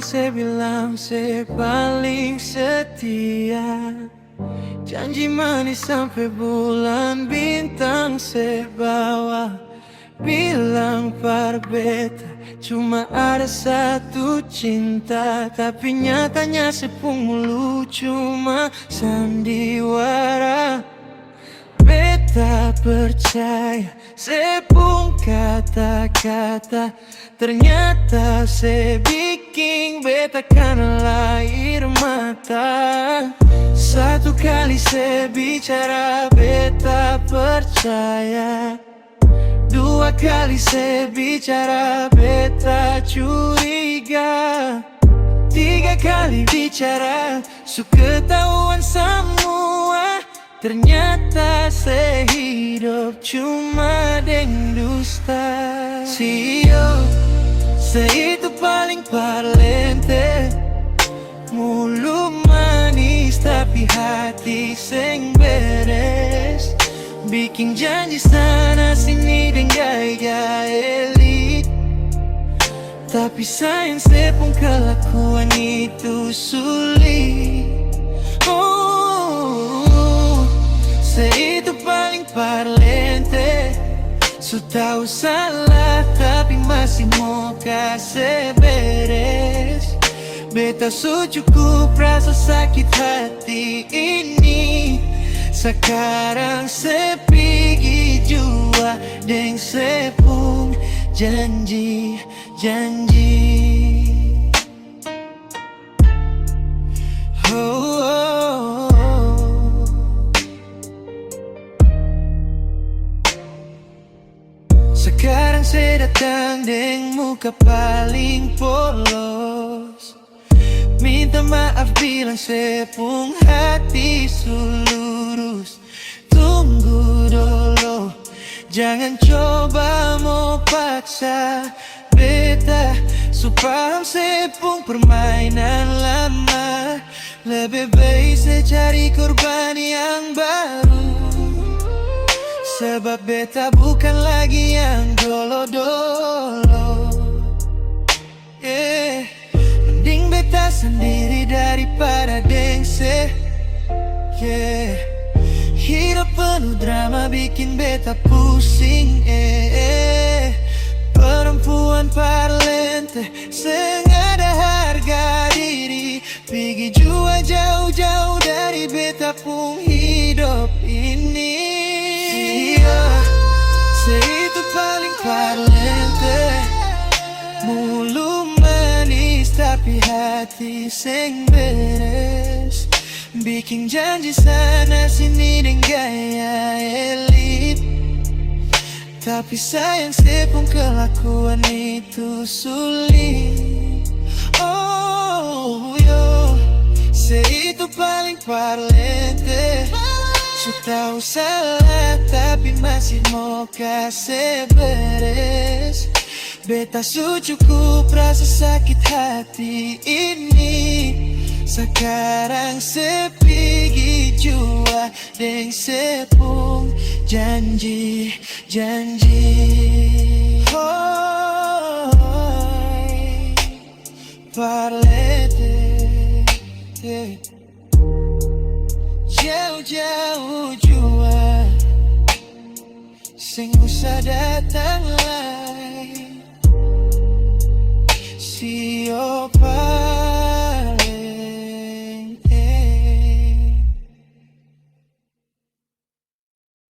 saya bilang saya paling setia. Janji manis sampai bulan bintang saya bawa. Bilang para beta cuma ada satu cinta, tapi nyatanya sepung mulu cuma sandiwara. Beta percaya sepung kata-kata, ternyata saya bikin beta karena air mata. Satu kali saya bicara beta percaya, dua kali saya bicara beta curiga, tiga kali bicara su ketahuan semua. Ternyata saya hidup cuma deng dusta. Sio, saya itu paling parlente, mulu manis tapi hati seng beres. Bikin janji sana sini dan gaya elit, tapi sayang sepung kelakuan itu sulit. Oh, saya itu paling parlente, su tahu salah tapi masih mau kasih beres. Beta su cukup rasa sakit hati ini. Sekarang sepigi jua deng sepung janji-janji. Oh, oh, oh. Sekarang saya datang deng muka paling polos, minta maaf bilang sepung hati lurus. Tunggu dulu, jangan coba mau paksa beta, supaya sepung permainan lama. Lebih baik saya cari korban yang baru, sebab beta bukan lagi yang dolo-dolo. Mending beta sendiri daripada dengse. Hidup penuh drama bikin beta pusing. Perempuan parlente sengaja harga diri, pergi jua jauh-jauh dari beta pun hidup ini. Saya itu paling parlente, mulu manis tapi hati seng beres. Bikin janji sana sini dan gaya elit, tapi sayang sepung kelakuan itu sulit. Oh yo, saya itu paling parlente, su tahu salah tapi masih mau kasih beres. Beta su cukup rasa sakit hati ini. Sekarang sepigi jua deng sepung janji-janji. Oh, parlete, jauh-jauh jua, sing usah datang lagi. Siapa